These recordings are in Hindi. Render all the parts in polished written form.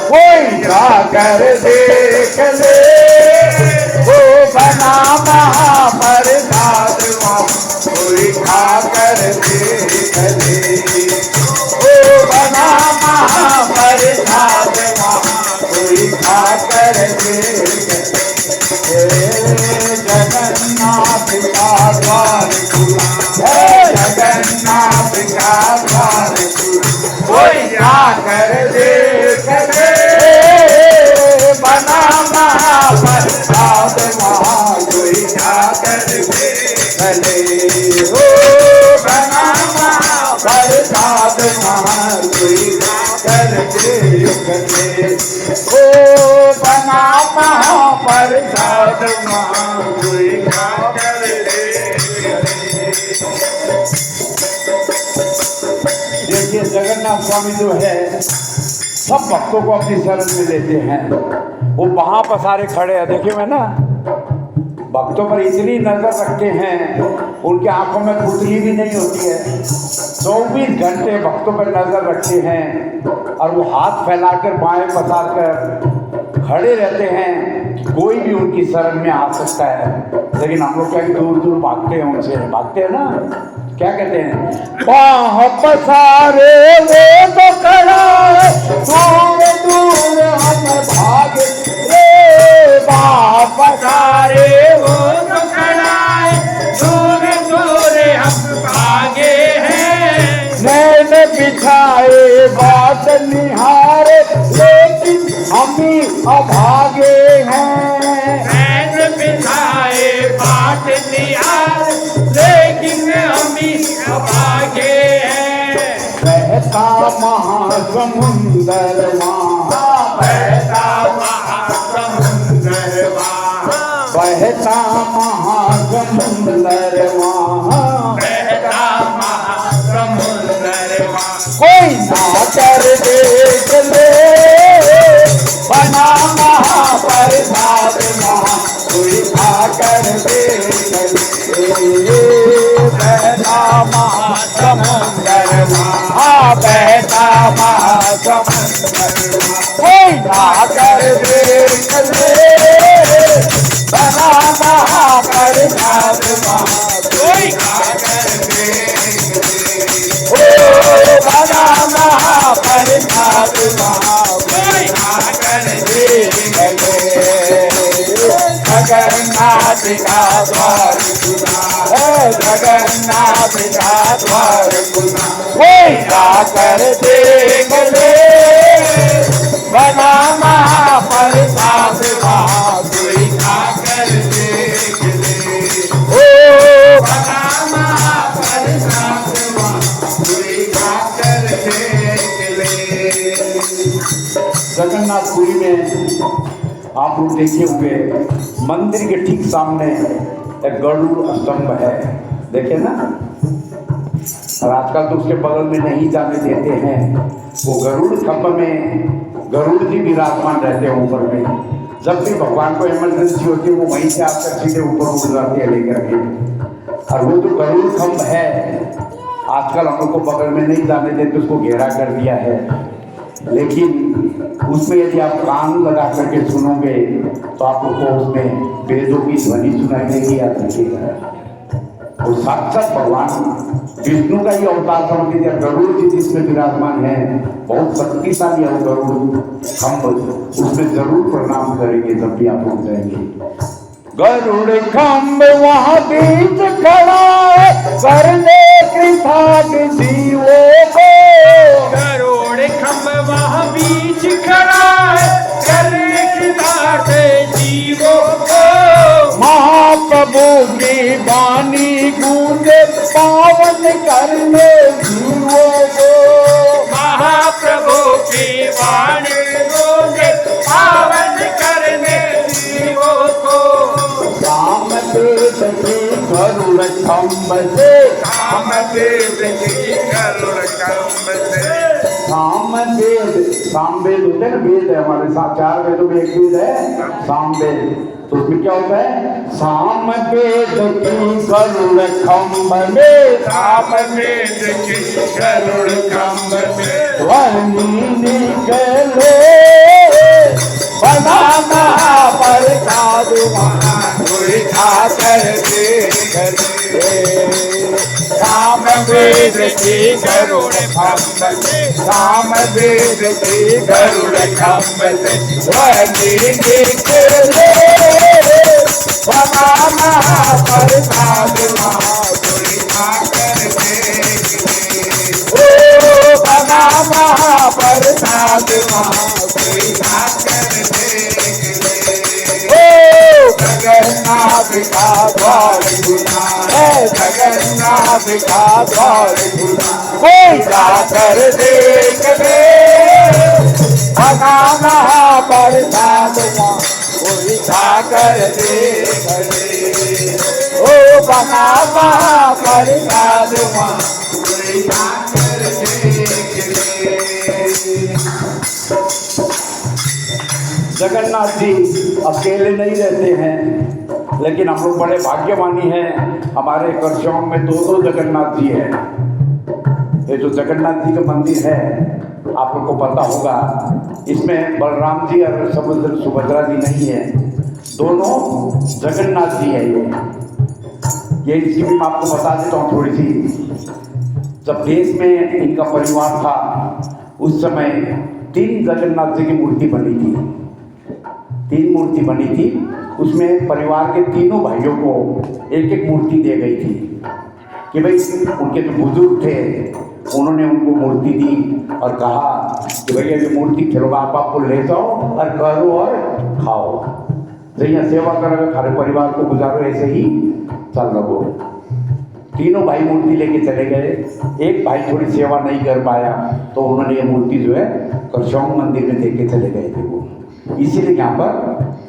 कोई जाकर देख ले, वो बना महाप्रसाद वहाँ, कोई खाकर देख ले, वो बना महाप्रसाद वहाँ, कोई खाकर देख ले। जगन्नाथ का द्वार खुला, जगन्नाथ का द्वार खुला, कोई जाकर देख ले, बना महाप्रसाद वहाँ, कोई जाकर देख ले, हो बना महाप्रसाद वहाँ, कोई जाकर देख ले, हो बना महाप्रसाद वहाँ, कोई जाकर देख ले। देखिए जगन्नाथ स्वामी जो है सब भक्तों को अपनी शरण में लेते हैं। वो वहां पर सारे खड़े हैं, देखिए मैं ना, भक्तों पर इतनी नजर रखते हैं, उनकी आंखों में पुतली भी नहीं होती है, 24 घंटे भक्तों पर नजर रखते हैं और वो हाथ फैलाकर बाएं पसार कर खड़े रहते हैं कि कोई भी उनकी शरण में आ सकता है। लेकिन हम लोग क्या दूर दूर भागते हैं, उनसे भागते हैं ना, क्या कहते हैं, बाह पसारे वो तो खड़ा, दूर दूर हम भागे रे, बाह पसारे वो तो खड़ा, दूर दूर हम भागे हैं, नैन बिछाए बात निहारे, लेकिन हम ही अभागे हैं, नैन बिछाए बात निहारे, लेकिन हम ही अभागे हैं। बहता महासमुंदर वहाँ, बहता महासमुंदर वहाँ, बहता महासमुंदर वहाँ, बहता महासमुंदर वहाँ, कोई ना कर देख ले, बना महाप्रसाद वहाँ, कोई खाकर देख ले, बहता महासमुंदर वहाँ, बहता महासमुंदर वहाँ, कोई खाकर देख ले, बना महाप्रसाद वहाँ, कोई खाकर देख ले, ओ बना महाप्रसाद वहाँ, कोई खाकर देख ले। जगन्नाथ का द्वार खुला है, जगन्नाथ का द्वार खुला, कोई जाकर देख ले, बना महाप्रसाद वहाँ, कोई जाकर देख ले, ओ बना महाप्रसाद वहाँ, कोई जाकर देख ले। जगन्नाथपुरी में आप लोग देखे हुए मंदिर के ठीक सामने एक गरुड़ स्तंभ है, देखे ना, और आजकल तो उसके बगल में नहीं जाने देते हैं। वो गरुड़ स्तंभ में गरुड़ जी विराजमान रहते हैं ऊपर में, जब भी भगवान को इमरजेंसी होती है वो वहीं से आकर सीधे ऊपर उड़ जाते हैं लेकर के। और वो जो गरुड़ स्तंभ है आजकल हम लोग को बगल में नहीं जाने देते, उसको घेरा कर दिया है, लेकिन उसमें यदि आप कान लगा करके सुनोगे तो आप लोग को उसमें वेदों की ध्वनि सुनाई देगी, याद रखिएगा। और साक्षात भगवान विष्णु का ही अवतार समझ लीजिए, गरुड़ जी जिसमें विराजमान है, बहुत शक्तिशाली है गरुड़ खंभ, उसमें जरूर प्रणाम करेंगे जब भी आप लोग जाएंगे। गरुड़ खंभ वहाँ बीच खड़ा है, करने कृपाग जीवों को, गरुड़ खंभ वहाँ बीच खड़ा है, करने कृपाग जीवों को, महाप्रभु की वाणी गूंजे पावन करने जीवों को, महाप्रभु की वाणी गूंजे पावन करने जीवों को, गरुड़ खंभ से, कामदेव की गरुड़ खंभ से, सामवेद, सामवेद होते हैं ना, वेद है हमारे साथ, 4 वेदों में एक वेद है सामवेद, तो उसमें क्या होता है, साम वेद की गरुड़ खंभ में, साम वेद की गरुड़ खंभ में ध्वनि निकले बना महाप्रसाद वहाँ कोई खाकर देख ले। साम वेद की गरुड़ खंभ में, साम वेद की गरुड़ खंभ से ध्वनि निकले बना महाप्रसाद वहाँ कोई खाकर देख ले। ओ बना महाप्रसाद वहाँ कोई खाकर देख ले। ओ जगन्नाथ का द्वार खुला है, जगन्नाथ का द्वार खुला, कोई जाकर देख ले बना महाप्रसाद वहाँ कोई खाकर देख ले। ओ बना महाप्रसाद वहाँ कोई खाकर देख ले। जगन्नाथ जी अकेले नहीं रहते हैं, लेकिन हम लोग बड़े भाग्यवानी हैं, हमारे करसोग में दो जगन्नाथ जी हैं। ये जो जगन्नाथ जी का मंदिर है आप लोग को पता होगा, इसमें बलराम जी और सुभद्रा जी नहीं है, दोनों जगन्नाथ जी है। ये इसकी भी मैं आपको बता देता हूँ थोड़ी सी। जब देश में इनका परिवार था उस समय 3 जगन्नाथ जी की मूर्ति बनी थी, 3 मूर्ति बनी थी। उसमें परिवार के तीनों भाइयों को एक एक मूर्ति दे गई थी कि भाई उनके जो बुजुर्ग थे उन्होंने उनको मूर्ति दी और कहा कि भैया ये मूर्ति खिलवा आपको ले जाओ और करो और खाओ, जैसे सेवा करोगे सारे परिवार को गुजारो, ऐसे ही चल रहो। तीनों भाई मूर्ति लेके चले गए, एक भाई थोड़ी सेवा नहीं कर पाया तो उन्होंने ये मूर्ति जो है करसोग मंदिर में देके चले गए थे वो। इसीलिए यहाँ पर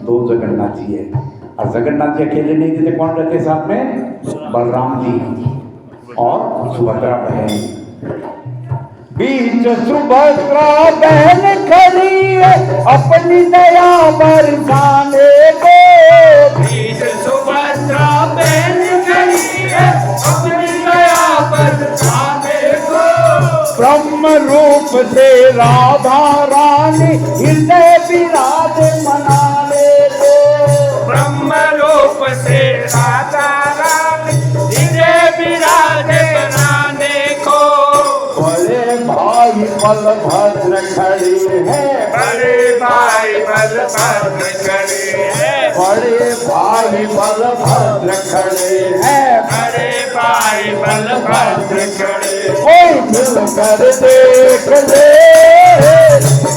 2 जगन्नाथ जी है। और जगन्नाथ जी अकेले नहीं देते, कौन रहते साथ में, बलराम जी और सुभद्रा बहन। बीच सुभद्रा बहन खड़ी है अपनी दया बरसाने को, बीच सुभद्रा बहन खड़ी है अपनी दया बरसाने को। ब्रह्म रूप से राधा रानी हृदय विराज मनाने को, ब्रह्म रूप से राधा रानी हृदय विराज बनाने को। बड़े भाई बलभद्र खड़े हैं, बड़े भाई बलभद्र खड़े हैं, बड़े भाई बलभद्र खड़े हैं, बड़े भाई बलभद्र खड़े। कोई मिलकर देख ले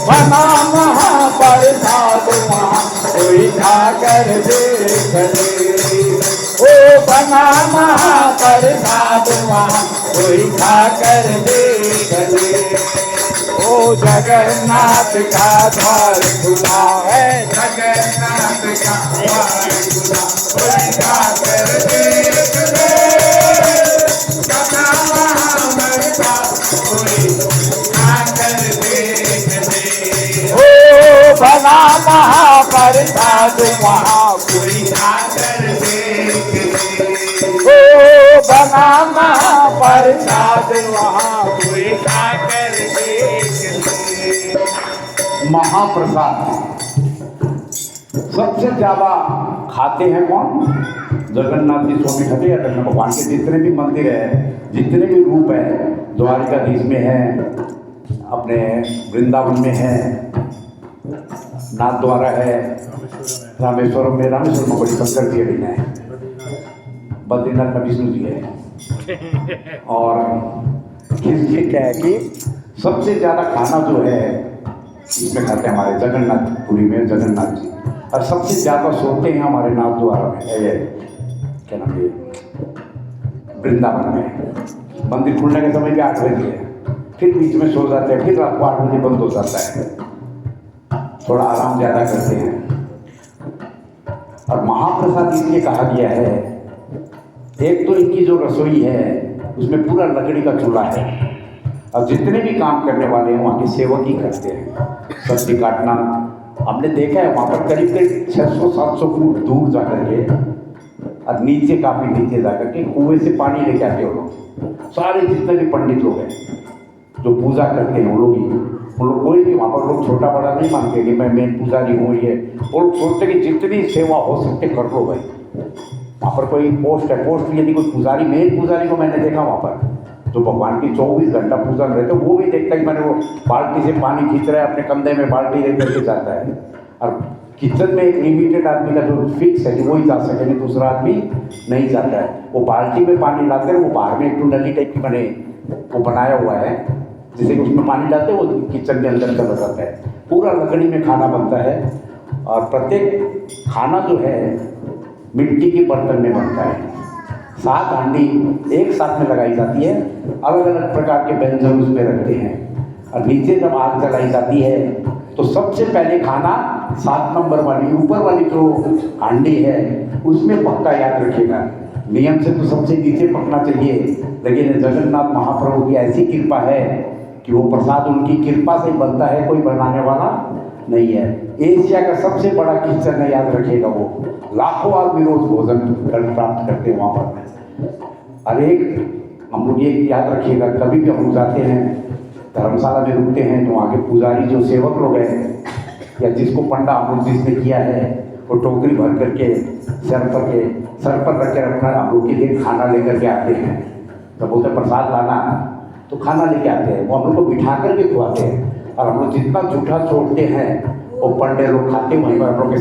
बना महाप्रसाद वहाँ कोई खाकर देख ले, ओ बना महाप्रसाद वहाँ कोई खाकर देख ले। ओ जगन्नाथ का द्वार खुला है, जगन्नाथ का द्वार खुला, कोई खाकर देख ले। बना महाप्रसाद कोई खाकर देख ले। ओ बना महाप्रसाद वहाँ कोई खाकर देख ले। ओ बना महाप्रसाद वहाँ कोई खाकर देख ले। महाप्रसाद सबसे ज्यादा खाते हैं कौन, जगन्नाथ जी स्वामी खाते हैं। कृष्ण भगवान के जितने भी मंदिर है, जितने भी रूप है, द्वारिकाधीश में है, अपने वृंदावन में है, नाथ द्वारा है, रामेश्वरम में बड़ी शंकर जी अभी है, बद्रीनाथ में विष्णु जी है। और इसलिए क्या है कि सबसे ज़्यादा खाना जो है इसमें खाते हैं हमारे जगन्नाथपुरी में जगन्नाथ जी, और सबसे ज़्यादा सोते हैं हमारे नाथ द्वारा में, क्या नाम है, वृंदावन में। मंदिर खुलने के समय भी 8 बजे है, फिर बीच में सो जाते हैं, फिर रात को 8 बजे बंद हो जाता है, थोड़ा आराम ज़्यादा करते हैं। और महाप्रसाद इसलिए कहा गया है, एक तो इनकी जो रसोई है उसमें पूरा लकड़ी का चूल्हा है, और जितने भी काम करने वाले हैं वहाँ के सेवक ही करते हैं, सब्जी काटना, हमने देखा है वहाँ पर करीब करीब 600-700 फुट दूर जा करके और नीचे काफ़ी नीचे जा करके कुएं से पानी लेके आते हो लोग। सारे जितने भी पंडित लोग हैं जो पूजा करते हैं वो लोग कोई भी वहाँ पर लोग छोटा बड़ा नहीं मानते कि मैं मेन पुजारी हूँ ये। वो लोग सोचते कि जितनी सेवा हो सकते कर लो भाई। वहाँ पर कोई पोस्ट है, पोस्ट यदि कोई पुजारी मेन पुजारी को मैंने देखा वहाँ पर जो भगवान की 24 घंटा पूजा में रहते वो भी देखता है कि मैंने वो बाल्टी से पानी खींच रहा है अपने कंधे में बाल्टी ले करके जाता है। और किचन में एक लिमिटेड आदमी का जो फिक्स है कि वही जा सके, नहीं दूसरा आदमी नहीं जाता है। वो बाल्टी में पानी लाते हैं, वो बाहर में एक नली टाइप की बने वो बनाया हुआ है जिसे कि उसमें पानी डालते हैं वो किचन के अंदर चला जाता है। पूरा लकड़ी में खाना बनता है और प्रत्येक खाना जो है मिट्टी के बर्तन में बनता है। 7 हांडी एक साथ में लगाई जाती है, अलग अलग प्रकार के व्यंजन उसमें रखते हैं और नीचे जब आग जलाई जाती है तो सबसे पहले खाना 7 नंबर वाली ऊपर वाली जो हांडी है उसमें पक्का, याद रखिएगा। नियम से तो सबसे नीचे पकना चाहिए, लेकिन जगन्नाथ महाप्रभु की ऐसी कृपा है कि वो प्रसाद उनकी कृपा से बनता है, कोई बनाने वाला नहीं है। एशिया का सबसे बड़ा किचन है, याद रखिएगा। वो लाखों आदमी रोज भोजन प्राप्त करते हैं वहाँ पर। और एक हम लोग ये याद रखिएगा, कभी भी हम लोग जाते हैं धर्मशाला में रुकते हैं तो वहाँ के पुजारी जो सेवक लोग हैं या जिसको पंडा हम लोग जिसने किया है वो टोकरी भर करके सर पर रख कर अपना हम लोग के लिए खाना लेकर के आते हैं। तो बोलते प्रसाद लाना तो खाना लेके आते हैं, वो हम लोग को बिठा कर के खुआते हैं। और हम लोग जितना जूठा छोड़ते हैं वो पंडे लोग खाते हैं वहीं पर हम लोग के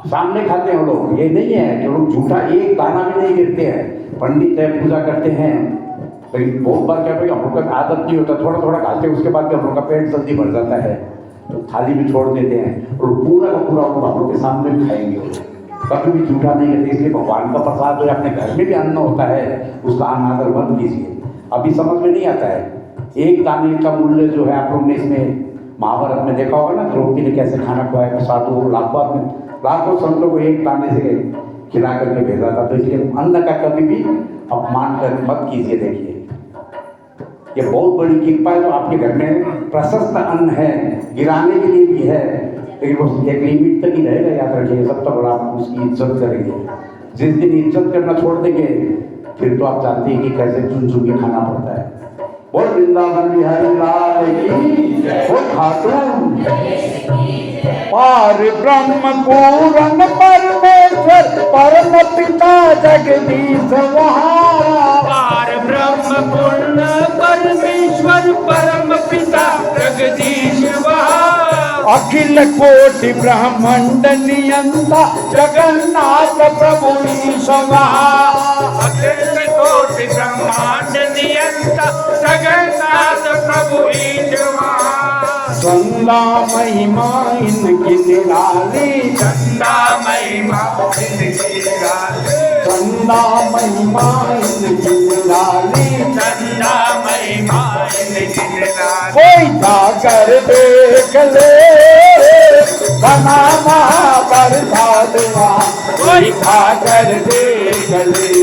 सामने खाते हैं। वो लोग ये नहीं है कि लोग जूठा एक दाना भी नहीं गिरते हैं। पंडित है पूजा करते हैं, लेकिन बहुत बार क्या भाई हम लोग का आदत नहीं होता, थोड़ा थोड़ा खाते हैं, उसके बाद हम लोग का पेट जल्दी भर जाता है तो थाली में छोड़ देते हैं और पूरा का पूरा हम लोग के सामने भी खाएंगे। वो कभी भी जूठा नहीं करते। इसलिए भगवान का प्रसाद जो है अपने घर में भी अन्न होता है उसका अनादर बंद कीजिए। अभी समझ में नहीं आता है एक दाने का मूल्य जो है। आप लोग ने इसमें महाभारत में देखा होगा ना, द्रौपदी ने कैसे खाना खुआया, साधु लाखों संतों को एक दाने से खिला करके भेजा था। तो इसलिए अन्न का कभी भी अपमान कर मत कीजिए। देखिए ये बहुत बड़ी कृपा है जो आपके घर में प्रशस्त अन्न है, गिराने के लिए भी है, लेकिन वो एक लिमिट तक ही रहेगा, याद रखिए। सब तक बड़ा आप उसकी इज्जत करेंगे। जिस दिन इज्जत करना छोड़ देंगे फिर तो आप जानते हैं कि कैसे चुन चुन के खाना पड़ता है। बोल वृंदावन बिहारी लाल की, बोल खाटू पार ब्रह्म पूर्ण परमेश्वर परम पिता जगदीश वहारा। पार ब्रह्म पूर्ण परमेश्वर परम पिता जगदीश वहारा। अखिल कोटि ब्रह्मांड नियंता जगन्नाथ प्रभु ईश वहारा। अखिल कोटि ब्रह्मांड नियंता जगन्नाथ प्रभु ईश वहारा। चंदा महिमा इनकी निराली, चंदा महिमा इनकी निराली, चंदा महिमा इनकी निराली, चंदा महिमा इनकी निराली। कोई जाकर देख ले बना महाप्रसाद वहाँ, कोई खाकर देख ले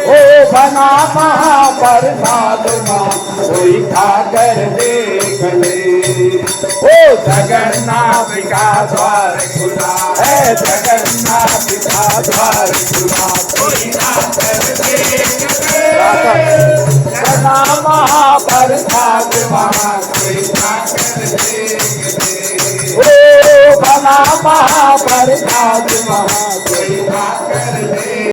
ओ बना महाप्रसाद वहाँ, कोई खाकर देख ले। ओ जगन्नाथ का द्वार खुला है, जगन्नाथ का द्वार खुला, कोई खाकर देख ले बना महाप्रसाद वहाँ, कोई खाकर देख ले। ओ बना महाप्रसाद वहाँ, कोई खाकर